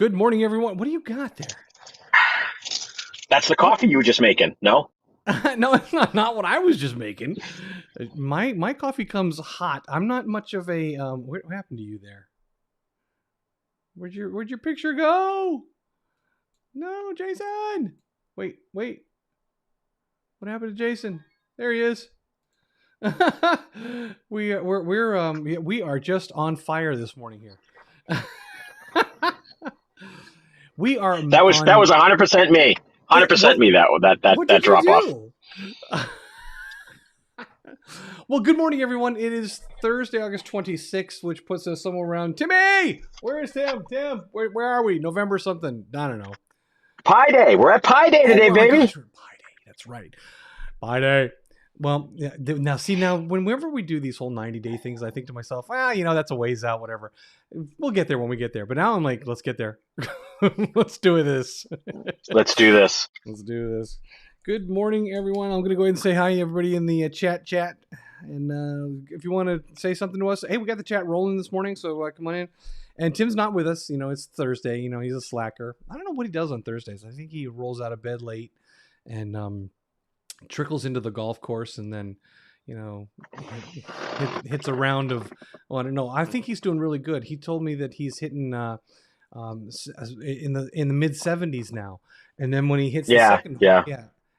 Good morning, everyone. What do you got there? That's the coffee you were just making. No? No, it's not what I was just making. My coffee comes hot. I'm not much of a what happened to you there? Where'd your picture go? No, Jason. Wait. What happened to Jason? There he is. We are just on fire this morning here. We are That was on 100% me. it, 100% what me that what that did you drop off. do? Well, good morning, everyone. It is Thursday, August 26th, which puts us somewhere around Timmy. Where is Tim? Tim, where are we? November something? I don't know. Pi Day. We're at Pi Day Oh today, my baby. gosh, we're Pi Day. That's right, Pi Day. Well, yeah, now, whenever we do these whole 90-day things, I think to myself, that's a ways out, whatever. We'll get there when we get there. But now I'm like, let's get there. Let's do this. Let's do this. Let's do this. Good morning, everyone. I'm going to go ahead and say hi, everybody in the chat. And if you want to say something to us, hey, we got the chat rolling this morning, so come on in. And Tim's not with us. It's Thursday. He's a slacker. I don't know what he does on Thursdays. I think he rolls out of bed late and trickles into the golf course and then, hits a round of, I don't know. I think he's doing really good. He told me that he's hitting in the mid 70s now. And then when he hits the second hole,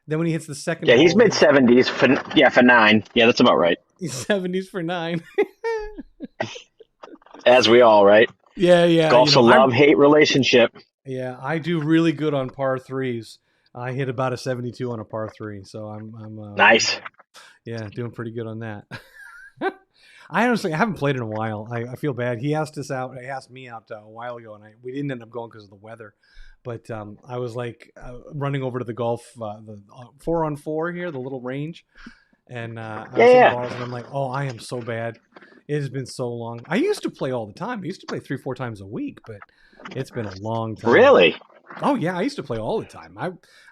then when he hits the second hole, he's mid 70s for 9. Yeah, that's about right. He's 70s for 9. As we all, right? Yeah. Golf's a love-hate relationship. Yeah, I do really good on par threes. I hit about a 72 on a par 3, so I'm nice. Yeah, doing pretty good on that. I haven't played in a while. I feel bad. He asked me out a while ago, and we didn't end up going because of the weather. But I was like running over to the golf, the 4-on-4 here, the little range, and I was hitting balls, and I'm like, oh, I am so bad. It has been so long. I used to play all the time. I used to play 3-4 times a week, but it's been a long time. Really? Oh yeah, I used to play all the time. I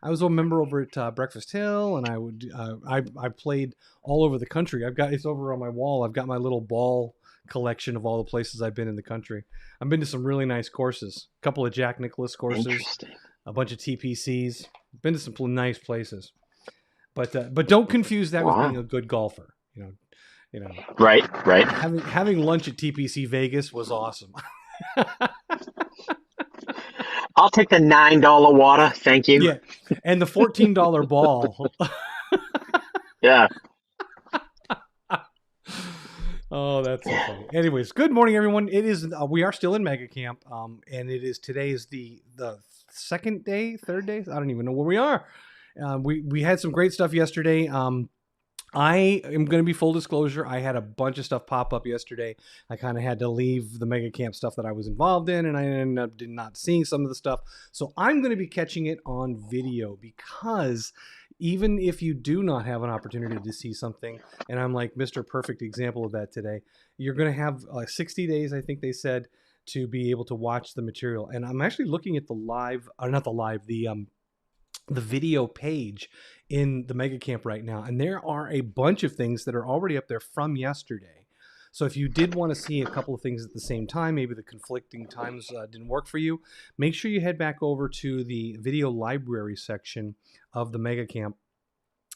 was a member over at Breakfast Hill, and I would I played all over the country. It's over on my wall. I've got my little ball collection of all the places I've been in the country. I've been to some really nice courses, a couple of Jack Nicklaus courses, a bunch of TPCs. Been to some nice places, but don't confuse that with being a good golfer. Right. Having lunch at TPC Vegas was awesome. I'll take the $9 water, thank you. Yeah, and the $14 ball. Yeah. Oh, that's so funny. Anyways, good morning, everyone. It is we are still in Mega Camp, and today is the third day. I don't even know where we are. We had some great stuff yesterday. I am going to be full disclosure. I had a bunch of stuff pop up yesterday. I kind of had to leave the Mega Camp stuff that I was involved in, and I ended up not seeing some of the stuff. So I'm going to be catching it on video because even if you do not have an opportunity to see something, and I'm like Mr. Perfect example of that today, you're going to have 60 days, I think they said, to be able to watch the material. And I'm actually looking at the video page in the Mega Camp right now, and there are a bunch of things that are already up there from yesterday. So if you did want to see a couple of things at the same time, maybe the conflicting times didn't work for you, make sure you head back over to the video library section of the Mega Camp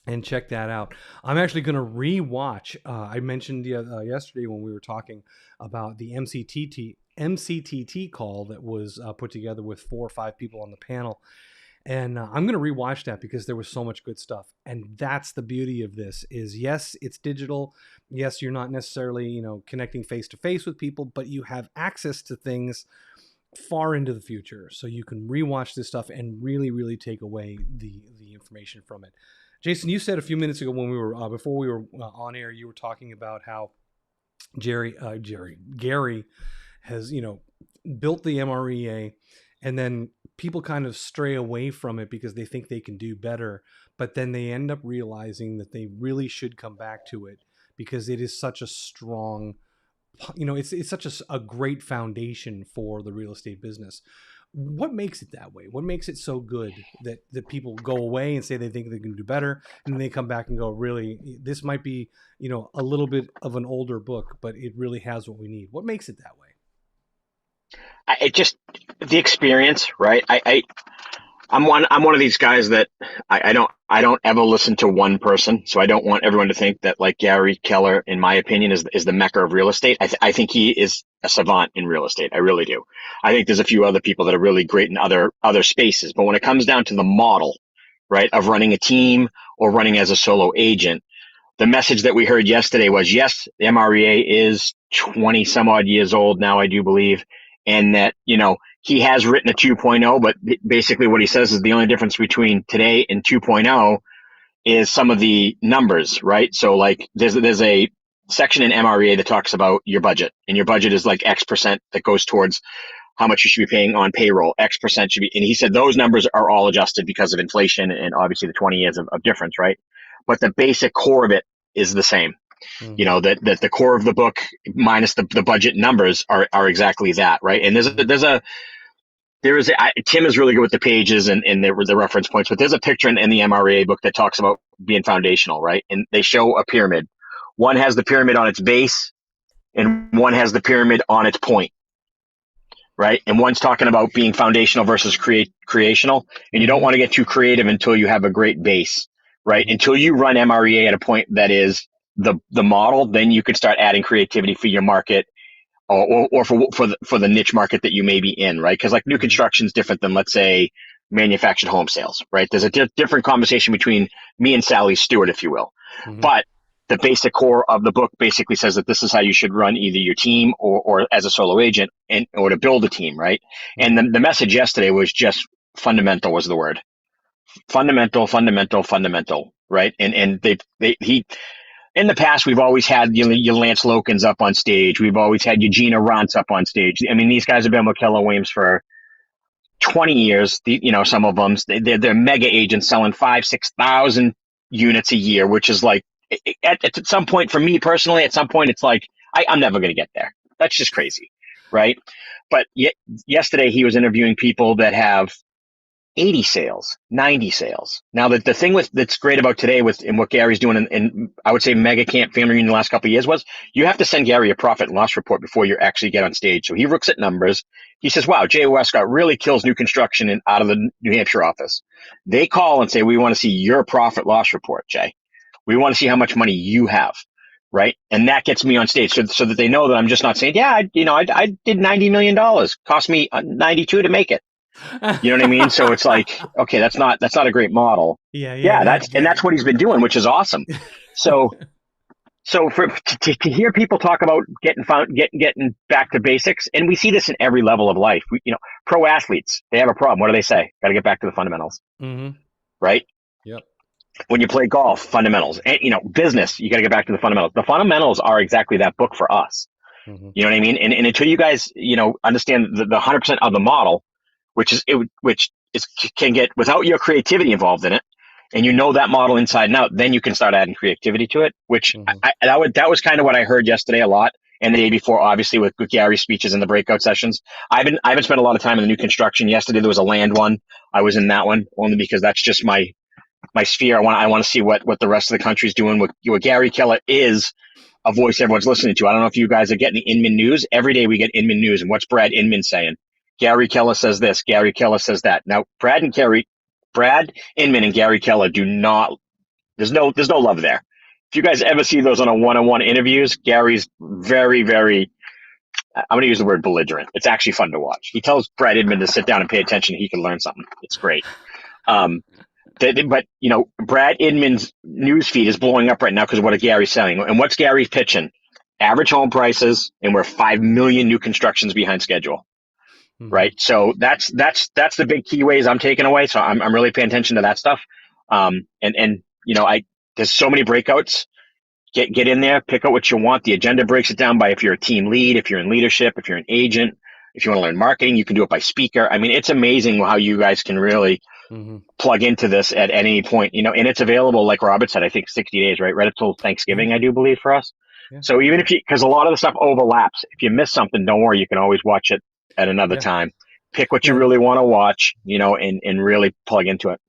and check that out. I'm actually going to re-watch. I mentioned yesterday when we were talking about the MCTT call that was put together with 4 or 5 people on the panel. And I'm going to rewatch that because there was so much good stuff. And that's the beauty of this is, yes, it's digital. Yes, you're not necessarily, connecting face to face with people, but you have access to things far into the future. So you can rewatch this stuff and really, really take away the information from it. Jason, you said a few minutes ago when we were, before we were on air, you were talking about how Gary has, built the MREA, and then people kind of stray away from it because they think they can do better, but then they end up realizing that they really should come back to it because it is such a strong, it's such a great foundation for the real estate business. What makes it that way? What makes it so good that people go away and say they think they can do better, and then they come back and go, really, this might be, a little bit of an older book, but it really has what we need. What makes it that way? It just the experience, right? I'm one of these guys that I don't ever listen to one person, so I don't want everyone to think that like Gary Keller, in my opinion, is the mecca of real estate. I think he is a savant in real estate. I really do. I think there's a few other people that are really great in other spaces, but when it comes down to the model, right, of running a team or running as a solo agent, the message that we heard yesterday was yes, the MREA is 20 some odd years old now, I do believe, and that, he has written a 2.0, but basically what he says is the only difference between today and 2.0 is some of the numbers, right? So like there's a section in MREA that talks about your budget, and your budget is like X percent that goes towards how much you should be paying on payroll. X percent should be, and he said those numbers are all adjusted because of inflation and obviously the 20 years of difference, right? But the basic core of it is the same. Mm-hmm. That the core of the book minus the budget numbers are exactly that, right? And Tim is really good with the pages and the reference points, but there's a picture in the MRA book that talks about being foundational, right? And they show a pyramid. One has the pyramid on its base, and one has the pyramid on its point, right? And one's talking about being foundational versus creational, and you don't Mm-hmm. want to get too creative until you have a great base, right? Mm-hmm. Until you run MREA at a point that is the model, then you could start adding creativity for your market or for the niche market that you may be in, right? Because like new Mm-hmm. construction is different than, let's say, manufactured home sales, right? There's a different conversation between me and Sally Stewart, if you will. Mm-hmm. But the basic core of the book basically says that this is how you should run either your team or as a solo agent or to build a team, right? And Mm-hmm. the message yesterday was just fundamental was the word. Fundamental, fundamental, fundamental, right? And he in the past, we've always had your Lance Lokins up on stage. We've always had Eugenia Rantz up on stage. I mean, these guys have been with Keller Williams for 20 years. Some of them, they're mega agents selling 6,000 units a year, which is like, at some point, for me personally, at some point, it's like, I'm never going to get there. That's just crazy, right? But yesterday, he was interviewing people that have 80 sales, 90 sales. Now, the thing that's great about today and what Gary's doing in I would say mega camp family reunion the last couple of years was you have to send Gary a profit and loss report before you actually get on stage. So he looks at numbers. He says, wow, Jay Westcott really kills new construction out of the New Hampshire office. They call and say, we want to see your profit loss report, Jay. We want to see how much money you have. Right. And that gets me on stage so that they know that I'm just not saying, yeah, I did $90 million. Cost me 92 to make it. You know what I mean? So it's like, okay, that's not a great model. Yeah, yeah, Yeah, that. that's what he's been doing, which is awesome. So to hear people talk about getting back to basics, and we see this in every level of life. Pro athletes, they have a problem. What do they say? Got to get back to the fundamentals, Mm-hmm. right? Yep. When you play golf, fundamentals, and business, you got to get back to the fundamentals. The fundamentals are exactly that book for us. Mm-hmm. You know what I mean? And until you guys, understand the 100% of the model, which can get without your creativity involved in it, and that model inside and out, then you can start adding creativity to it. Which Mm-hmm. that was kind of what I heard yesterday a lot, and the day before, obviously with Gary's speeches and the breakout sessions. I haven't spent a lot of time in the new construction. Yesterday there was a land one. I was in that one only because that's just my sphere. I want to see what the rest of the country's doing. What Gary Keller is a voice everyone's listening to. I don't know if you guys are getting the Inman news. Every day we get Inman news, and what's Brad Inman saying? Gary Keller says this. Gary Keller says that. Now, Brad Inman and Gary Keller do not. There's no love there. If you guys ever see those on a one-on-one interviews, Gary's very, very. I'm going to use the word belligerent. It's actually fun to watch. He tells Brad Inman to sit down and pay attention. He can learn something. It's great. Um, but Brad Inman's news feed is blowing up right now because of what Gary's saying. And what's Gary pitching? Average home prices, and we're 5 million new constructions behind schedule. Mm-hmm. Right. So that's the big key ways I'm taking away. So I'm really paying attention to that stuff. And there's so many breakouts. Get in there, pick out what you want. The agenda breaks it down by if you're a team lead, if you're in leadership, if you're an agent, if you want to learn marketing, you can do it by speaker. I mean, it's amazing how you guys can really Mm-hmm. plug into this at any point, and it's available, like Robert said, I think 60 days, right? Right up till Yeah. Thanksgiving, I do believe, for us. Yeah. So even if because a lot of the stuff overlaps, if you miss something, don't worry, you can always watch it at another Yeah. time. Pick what you Yeah. really want to watch, and really plug into it.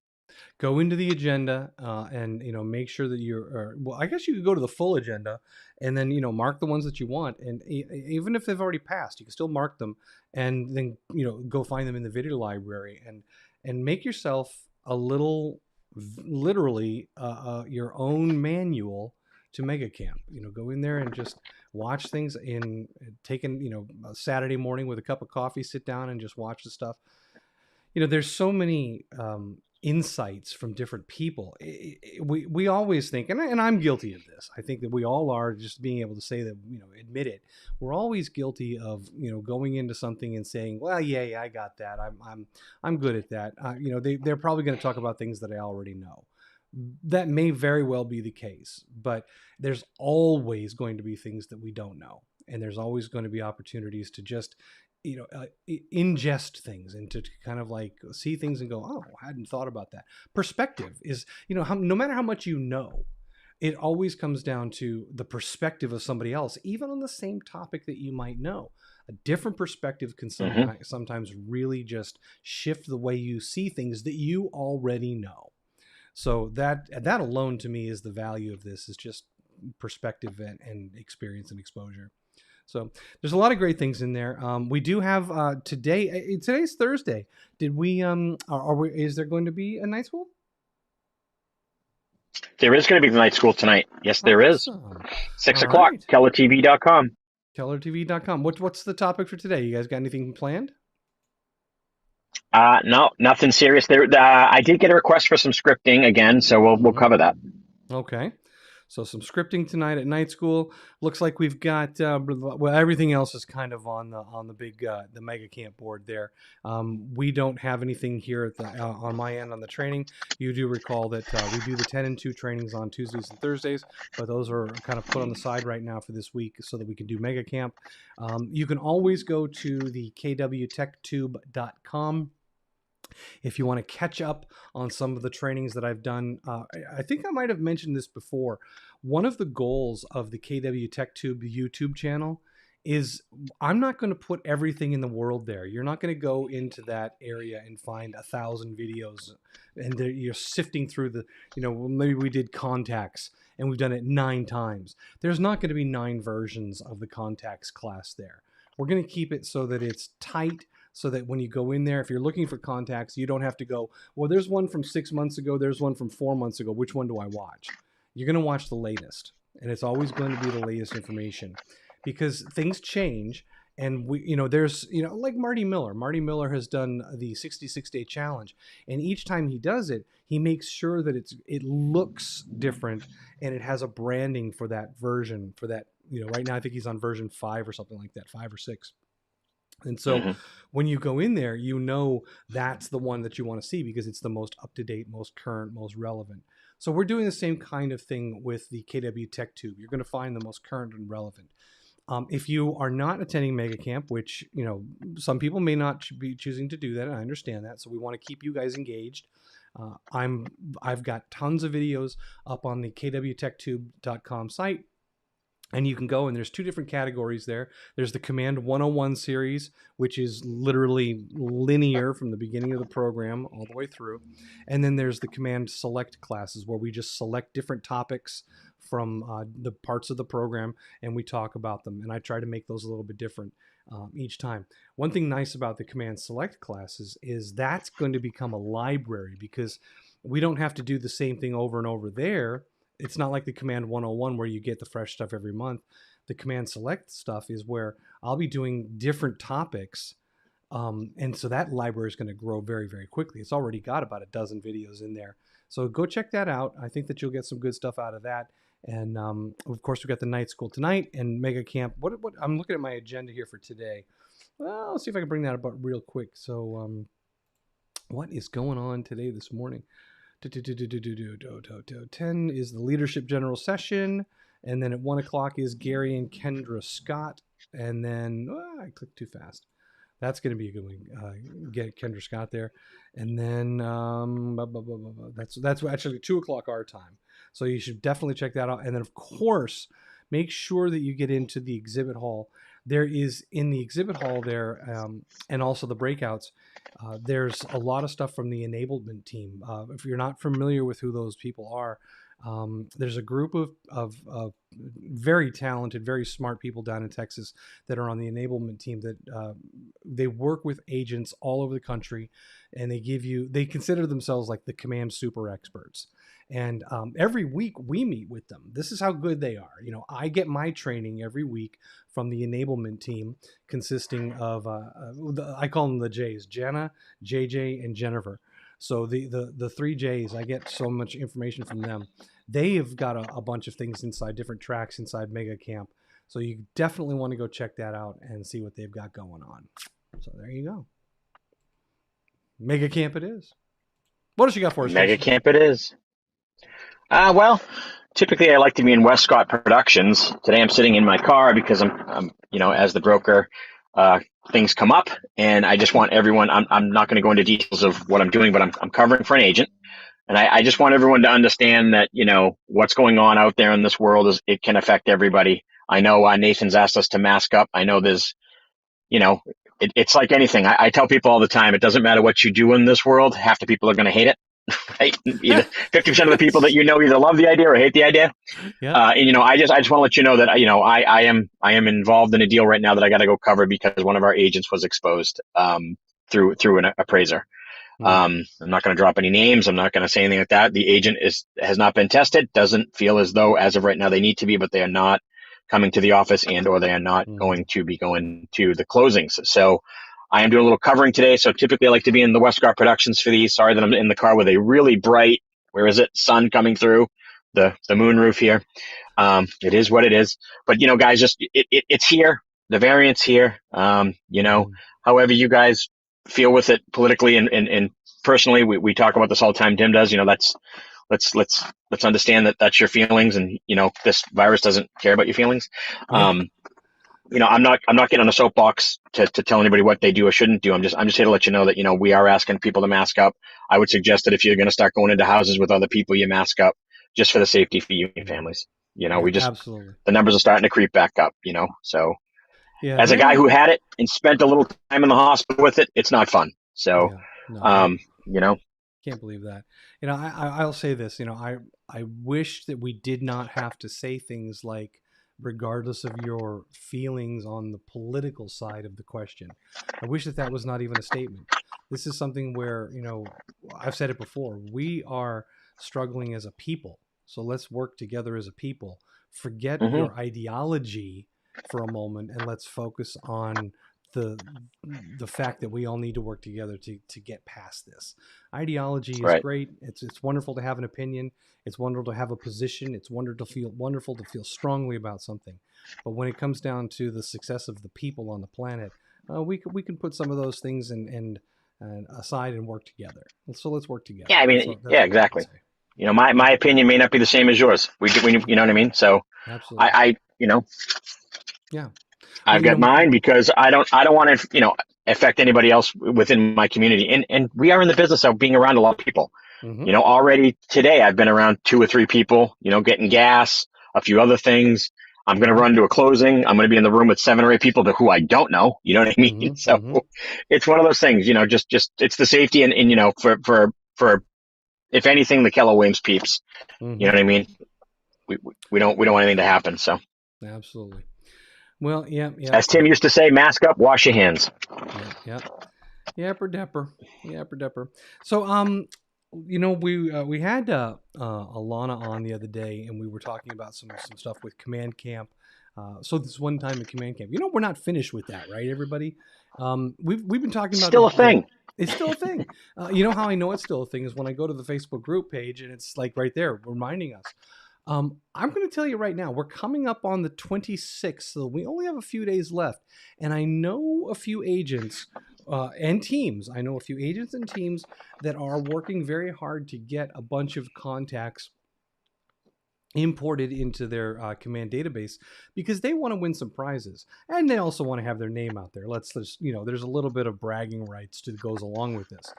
Go into the agenda, and make sure that well, I guess you could go to the full agenda and then mark the ones that you want, and even if they've already passed, you can still mark them, and then go find them in the video library, and make yourself a little, literally, your own manual to mega camp. Go in there and just watch things in taking a Saturday morning with a cup of coffee, sit down and just watch the stuff. There's so many insights from different people. We always think, and I'm guilty of this. I think that we all are, just being able to say that, admit it. We're always guilty of, going into something and saying, well, yeah, I got that. I'm good at that. They're probably going to talk about things that I already know. That may very well be the case, but there's always going to be things that we don't know. And there's always going to be opportunities to just ingest things and to kind of like see things and go, oh, I hadn't thought about that. Perspective is, no matter how much it always comes down to the perspective of somebody else, even on the same topic that you might know. A different perspective can sometimes really just shift the way you see things that you already know. So that alone to me is the value of this, is just perspective and experience and exposure. So there's a lot of great things in there. We do have today. Today's Thursday. Did we? Is there going to be a night school? There is going to be the night school tonight. Yes, there is. Awesome. 6 All o'clock. right. KellerTV.com. KellerTV.com. What's the topic for today? You guys got anything planned? No, nothing serious there. I did get a request for some scripting again, so we'll cover that. Okay. So some scripting tonight at night school. Looks like we've got everything else is kind of on the big the mega camp board there. We don't have anything here at the on my end on the training. You do recall that we do the 10 and 2 trainings on Tuesdays and Thursdays, but those are kind of put on the side right now for this week so that we can do mega camp. You can always go to the kwtechtube.com. If you want to catch up on some of the trainings that I've done. I think I might have mentioned this before. One of the goals of the KW Tech Tube YouTube channel is I'm not going to put everything in the world there. You're not going to go into that area and find 1,000 videos and you're sifting through the, maybe we did contacts and we've done it 9 times. There's not going to be 9 versions of the contacts class there. We're going to keep it so that it's tight, so that when you go in there, if you're looking for contacts, you don't have to go, well, there's one from 6 months ago, there's one from 4 months ago. Which one do I watch? You're going to watch the latest. And it's always going to be the latest information because things change. And there's, like Marty Miller. Marty Miller has done the 66-day challenge. And each time he does it, he makes sure that it looks different and it has a branding for that version, for that, right now I think he's on version 5 or something like that, 5 or 6. And so when you go in there, that's the one that you want to see because it's the most up-to-date, most current, most relevant. So we're doing the same kind of thing with the KW Tech Tube. You're going to find the most current and relevant. If you are not attending Mega Camp, which, some people may not be choosing to do that, and I understand that. So we want to keep you guys engaged. I've got tons of videos up on the kwtechtube.com site. And you can go, and there's 2 different categories there. There's the Command 101 series, which is literally linear from the beginning of the program all the way through. And then there's the Command Select classes, where we just select different topics from the parts of the program, and we talk about them. And I try to make those a little bit different each time. One thing nice about the Command Select classes is that's going to become a library because we don't have to do the same thing over and over there. It's not like the Command 101 where you get the fresh stuff every month. The Command Select stuff is where I'll be doing different topics. And so that library is going to grow very, very quickly. It's already got about a dozen videos in there. So go check that out. I think that you'll get some good stuff out of that. And of course, we got the night school tonight and Mega Camp. What I'm looking at my agenda here for today. Well, let's see if I can bring that up real quick. So what is going on today, this morning? 10 is the leadership general session, and then at 1 o'clock is Gary and Kendra Scott, and then I clicked too fast. That's going to be a good one. Get Kendra Scott there, and then that's actually 2 o'clock our time. So you should definitely check that out, and then of course make sure that you get into the exhibit hall. there is in the exhibit hall there, and also the breakouts. There's a lot of stuff from the enablement team. If you're not familiar with who those people are, there's a group of very talented, very smart people down in Texas that are on the enablement team that they work with agents all over the country, and they consider themselves like the command super experts. And every week we meet with them. This is how good they are. I get my training every week from the enablement team, consisting of I call them the J's: Jenna, JJ, and Jennifer. So the three J's, I get so much information from them. They have got a bunch of things inside different tracks inside Mega Camp. So you definitely want to go check that out and see what they've got going on. So there you go. Mega Camp it is. What else you got for us, Mega Jason? camp it is. Well, typically I like to be in Westcott Productions. Today I'm sitting in my car because I'm as the broker, uh, things come up, and I just want everyone. I'm not going to go into details of what I'm doing, but I'm covering for an agent, and I just want everyone to understand that what's going on out there in this world is it can affect everybody. I know Nathan's asked us to mask up. I know there's you know. It's like anything. I tell people all the time, it doesn't matter what you do in this world. Half the people are going to hate it, right? Either 50% of the people that either love the idea or hate the idea. Yeah. And I just want to let you know that I am involved in a deal right now that I got to go cover because one of our agents was exposed through an appraiser. Mm, I'm not going to drop any names. I'm not going to say anything like that. The agent has not been tested. Doesn't feel as though as of right now they need to be, but they are not coming to the office or they are not mm, going to be going to the closings. So I am doing a little covering today. So typically I like to be in the Westcott Productions for these. Sorry that I'm in the car with a really bright, where is it, sun coming through the moon roof here. It is what it is. But guys, just it's here. The variant's here. mm. However you guys feel with it politically and personally, we talk about this all the time. Tim does. Let's understand that that's your feelings, and this virus doesn't care about your feelings. Yeah. Um, I'm not getting on a soapbox to tell anybody what they do or shouldn't do. I'm just here to let you know that we are asking people to mask up. I would suggest that if you're going to start going into houses with other people, you mask up just for the safety for you and Mm. families. Yeah. We just Absolutely. the numbers are starting to creep back up. So Yeah. as a guy who had it and spent a little time in the hospital with it, it's not fun. So Yeah. No. um, you know, Can't believe that. I'll say this. I wish that we did not have to say things like, regardless of your feelings on the political side of the question. I wish that that was not even a statement. This is something where I've said it before. We are struggling as a people, so let's work together as a people. Forget hmm your ideology for a moment, and let's focus on the the fact that we all need to work together to get past this. Ideology is right. great. It's wonderful to have an opinion. It's wonderful to have a position. It's wonderful to feel strongly about something. But when it comes down to the success of the people on the planet, we can put some of those things and aside and work together. So let's work together. Yeah, I That's mean, that's yeah, all I can exactly. say. My opinion may not be the same as yours. You know what I mean? So Absolutely. I Yeah. Well, I've got mine because I don't want to affect anybody else within my community. And we are in the business of being around a lot of people. mm-hmm, Already today I've been around two or three people, getting gas, a few other things. I'm going to mm-hmm, run to a closing. I'm going to be in the room with 7 or 8 people who I don't know. You know what I mean? mm-hmm, So mm-hmm, it's one of those things, just it's the safety and for if anything, the Keller Williams peeps. You mm-hmm. know what I mean? We don't want anything to happen. So Absolutely. Well, yeah, yeah, as Tim yeah, used to say, mask up, wash your hands. yeah, yeah. Yapper depper, yapper depper. So, we had Alana on the other day, and we were talking about some stuff with Command Camp. So this one time at Command Camp, we're not finished with that, right, everybody? We've been talking about Still a the thing. it's still a thing. You know how I know it's still a thing is when I go to the Facebook group page and it's like right there reminding us. I'm going to tell you right now, we're coming up on the 26th, so we only have a few days left. And I know a few agents and teams. I know a few agents and teams that are working very hard to get a bunch of contacts imported into their command database because they want to win some prizes and they also want to have their name out there. Let's just, there's a little bit of bragging rights that goes along with this.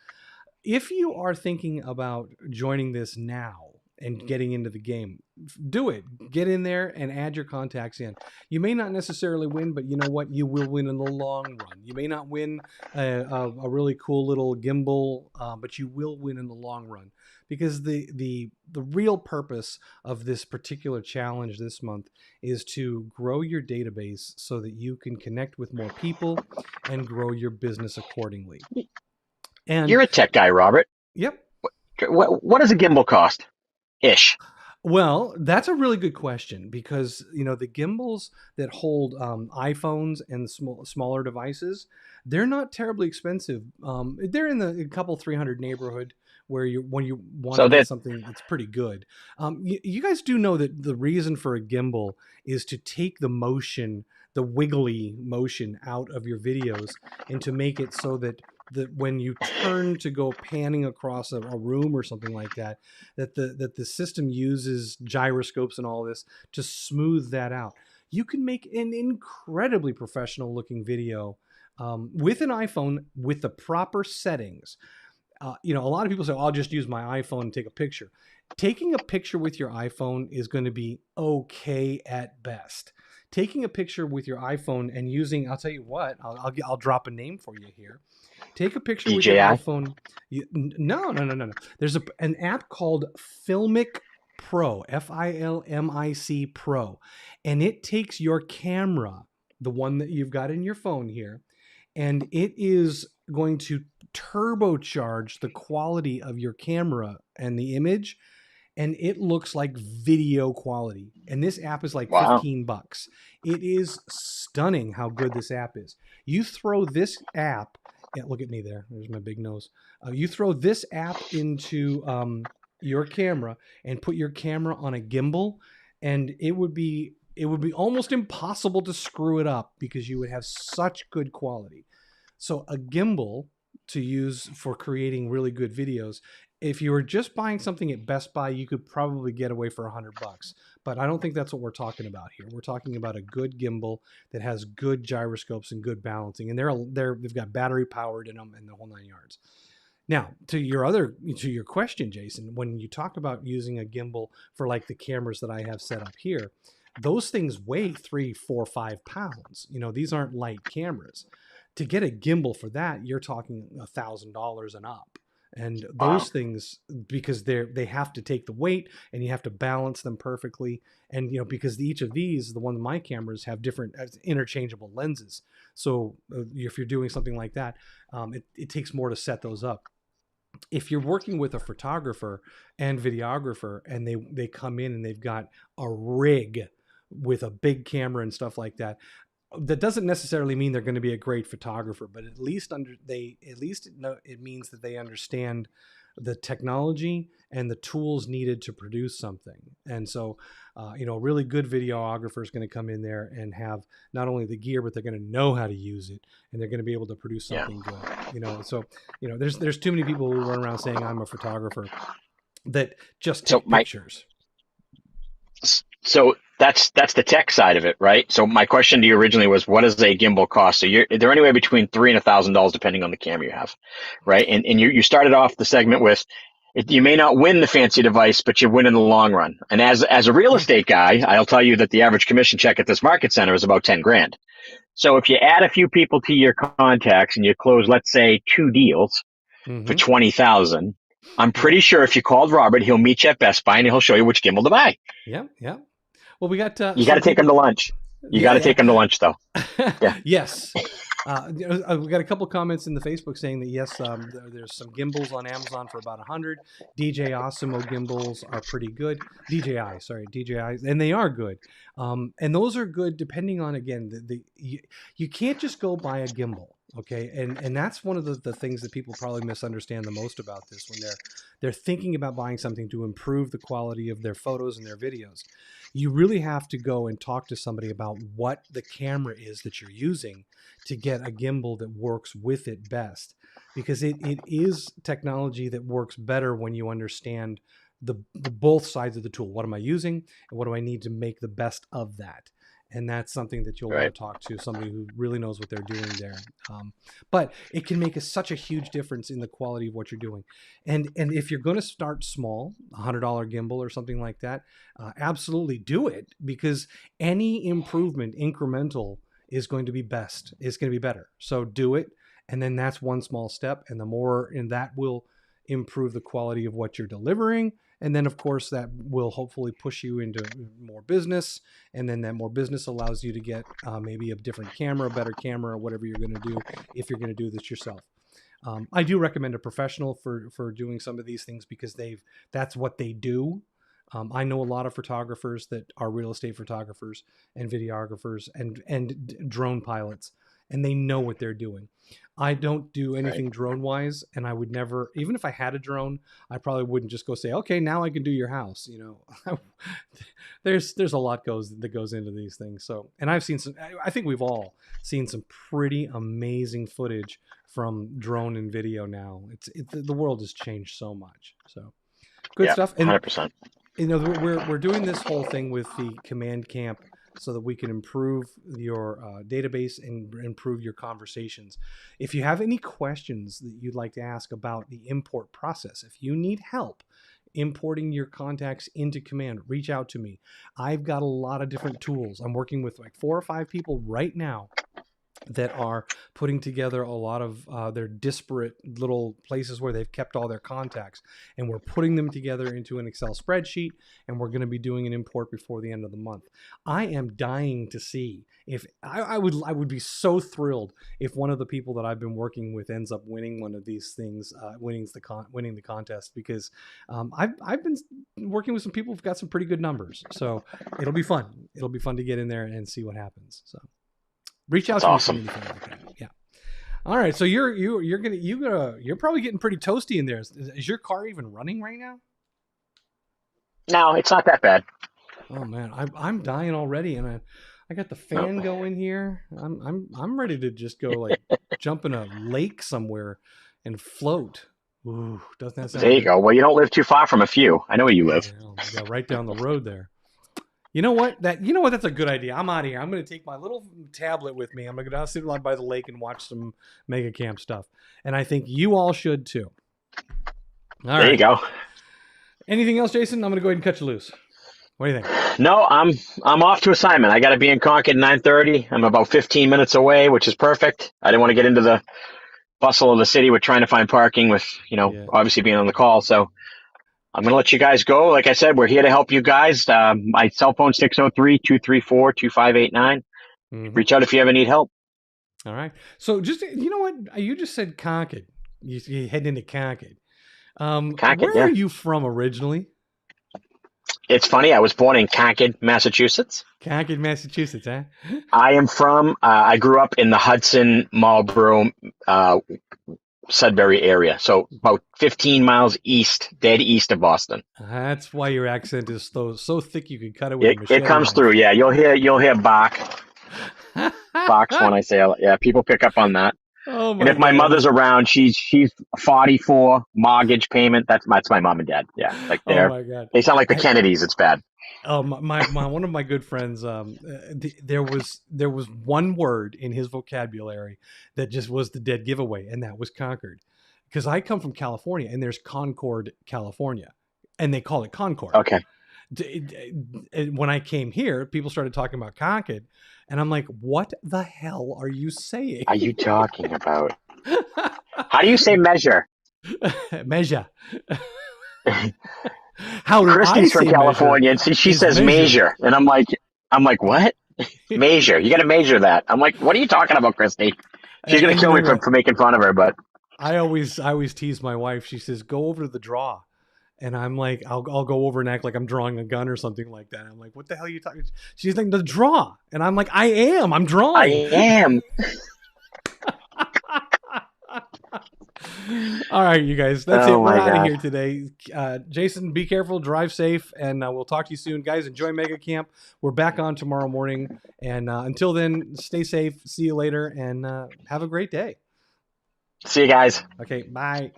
If you are thinking about joining this now and getting into the game, do it. Get in there and add your contacts in. You may not necessarily win, but you know what? You will win in the long run. You may not win a really cool little gimbal, but you will win in the long run, because the real purpose of this particular challenge this month is to grow your database so that you can connect with more people and grow your business accordingly. And You're a tech guy, Robert. yep. What does a gimbal cost? Ish. Well, that's a really good question, because the gimbals that hold iPhones and smaller devices, they're not terribly expensive. They're in the a couple 300 neighborhood, where when you want to So get that something that's pretty good. You guys do know that the reason for a gimbal is to take the motion, the wiggly motion, out of your videos, and to make it so that when you turn to go panning across a room or something like that, that the system uses gyroscopes and all this to smooth that out. You can make an incredibly professional looking video with an iPhone with the proper settings. A lot of people say, I'll just use my iPhone and take a picture. Taking a picture with your iPhone is going to be okay at best. Taking a picture with your iPhone and using, I'll tell you what, I'll drop a name for you here. Take a picture with your DJI. iPhone. No, no, no, no, no. There's an app called Filmic Pro, Filmic Pro, and it takes your camera, the one that you've got in your phone here, and it is going to turbocharge the quality of your camera and the image, and it looks like video quality. And this app is like Wow. $15. It is stunning how good this app is. You throw this app, yeah, look at me there. There's my big nose. You throw this app into your camera and put your camera on a gimbal, and it would be almost impossible to screw it up, because you would have such good quality. So a gimbal to use for creating really good videos. If you were just buying something at Best Buy, you could probably get away for $100. But I don't think that's what we're talking about here. We're talking about a good gimbal that has good gyroscopes and good balancing, and they've got battery powered in them and the whole 9 yards. Now, to your question, Jason, when you talk about using a gimbal for like the cameras that I have set up here, those things weigh 3, 4, 5 pounds. These aren't light cameras. To get a gimbal for that, you're talking $1,000 and up. And Wow. those things, because they have to take the weight and you have to balance them perfectly. And because each of these, the one of my cameras have different interchangeable lenses. So if you're doing something like that, it takes more to set those up. If you're working with a photographer and videographer, and they come in and they've got a rig with a big camera and stuff like that, that doesn't necessarily mean they're going to be a great photographer, but at least it means that they understand the technology and the tools needed to produce something. And so a really good videographer is going to come in there and have not only the gear, but they're going to know how to use it, and they're going to be able to produce Yeah. something good. So there's too many people who run around saying I'm a photographer that just So take my pictures. so that's the tech side of it, right? So my question to you originally was, what does a gimbal cost? So they're anywhere between $3 and $1,000 depending on the camera you have, right? And you started off the segment with, you may not win the fancy device, but you win in the long run. And as a real Yeah. estate guy, I'll tell you that the average commission check at this market center is about 10 grand. So if you add a few people to your contacts and you close, let's say, 2 deals for Mm-hmm. 20,000, I'm Yep. pretty sure if you called Robert, he'll meet you at Best Buy and he'll show you which gimbal to buy. Yep. Yep. Well, we got You got some to take him to people. lunch. You got Yeah, to take him to yeah. lunch, though. Yeah. Yes. We got a couple comments in the Facebook saying that yes, there's some gimbals on Amazon for about 100. DJI Osmo gimbals are pretty good. DJI, and they are good. And those are good depending on, again, you can't just go buy a gimbal, okay? And that's one of the things that people probably misunderstand the most about this, when they're thinking about buying something to improve the quality of their photos and their videos. You really have to go and talk to somebody about what the camera is that you're using to get a gimbal that works with it best, because it is technology that works better when you understand the both sides of the tool. What am I using, and what do I need to make the best of that? and that's something that you'll want Right. to talk to somebody who really knows what they're doing there. But it can make such a huge difference in the quality of what you're doing. And if you're going to start small, $100 gimbal or something like that, absolutely do it, because any improvement, incremental, is going to be best. It's going to be better. So do it, and then that's one small step, and the more, and that will improve the quality of what you're delivering. And then, of course, that will hopefully push you into more business. And then that more business allows you to get maybe a different camera, a better camera, or whatever you're going to do if you're going to do this yourself. I do recommend a professional for doing some of these things, because that's what they do. I know a lot of photographers that are real estate photographers and videographers and drone pilots, and they know what they're doing. I don't do anything Right. drone wise, and I would never, even if I had a drone, I probably wouldn't just go say, okay, now I can do your house. There's a lot that goes into these things. So, and I've seen some. I think we've all seen some pretty amazing footage from drone and video now. The world has changed so much. So, good Yeah. stuff. And 100%. we're doing this whole thing with the command camp so that we can improve your database and improve your conversations. If you have any questions that you'd like to ask about the import process, if you need help importing your contacts into command, reach out to me. I've got a lot of different tools. I'm working with like 4 or 5 people right now that are putting together a lot of their disparate little places where they've kept all their contacts, and we're putting them together into an Excel spreadsheet, and we're going to be doing an import before the end of the month. I am dying to see if I would be so thrilled if one of the people that I've been working with ends up winning one of these things, winning the contest, because I've been working with some people who've got some pretty good numbers, so it'll be fun. It'll be fun to get in there and see what happens. So. Reach out That's to me awesome. if you need anything like that. Yeah. All right. So you're probably getting pretty toasty in there. Is your car even running right now? No, it's not that bad. Oh man, I'm dying already, and I got the No. fan going here. I'm ready to just go like jump in a lake somewhere and float. Ooh, doesn't that There sound you good? go. Well, you don't live too far from a few. I know where you live. Yeah, right down the road there. You know what? That's a good idea. I'm out of here. I'm going to take my little tablet with me. I'm going to go down, sit by the lake, and watch some Mega Camp stuff. And I think you all should too. All There you right. go. Anything else, Jason? I'm going to go ahead and cut you loose. What do you think? No, I'm off to assignment. I got to be in Concord 9:30. I'm about 15 minutes away, which is perfect. I didn't want to get into the bustle of the city with trying to find parking with, Yeah. obviously being on the call. So I'm going to let you guys go. Like I said, we're here to help you guys. My cell phone 603-234-2589. Mm-hmm. Reach out if you ever need help. All right. So just, you know what? You just said Concord. You head into Concord. Concord, Where are yeah. you from originally? It's funny. I was born in Concord, Massachusetts. Concord, Massachusetts, huh? I grew up in the Hudson, Marlboro, Sudbury area. So about 15 miles dead east of Boston. That's why your accent is so thick you could cut it with a It machete comes knife. through. Yeah. You'll hear Box when I say it. Yeah. People pick up on that. Oh my And if my God. mother's around, she's 44, mortgage payment. That's my mom and dad. Yeah. Like Oh my God. they sound like the Kennedys. It's bad. Oh my one of my good friends, there was one word in his vocabulary that just was the dead giveaway, and that was Concord. Because I come from California, and there's Concord, California, and they call it Concord. Okay. When I came here, people started talking about Concord, and I'm like, what the hell are you saying? Are you talking about? How do you say measure? Measure. How do Christy's I from say California, and measure? she Is says measure. measure, and I'm like, what? Measure. You got to measure that. I'm like, what are you talking about, Christy? She's gonna And you kill know me what? for making fun of her, but I always tease my wife. She says, "Go over to the draw," and I'm like, "I'll go over and act like I'm drawing a gun or something like that." I'm like, "What the hell are you talking?" She's like, "The draw," and I'm like, "I am. I'm I drawing." am. All right, you guys. That's it. Oh We're my out of god. here today. Jason, be careful. Drive safe, and we'll talk to you soon, guys. Enjoy Mega Camp. We're back on tomorrow morning, and until then, stay safe. See you later, and have a great day. See you guys. Okay, bye.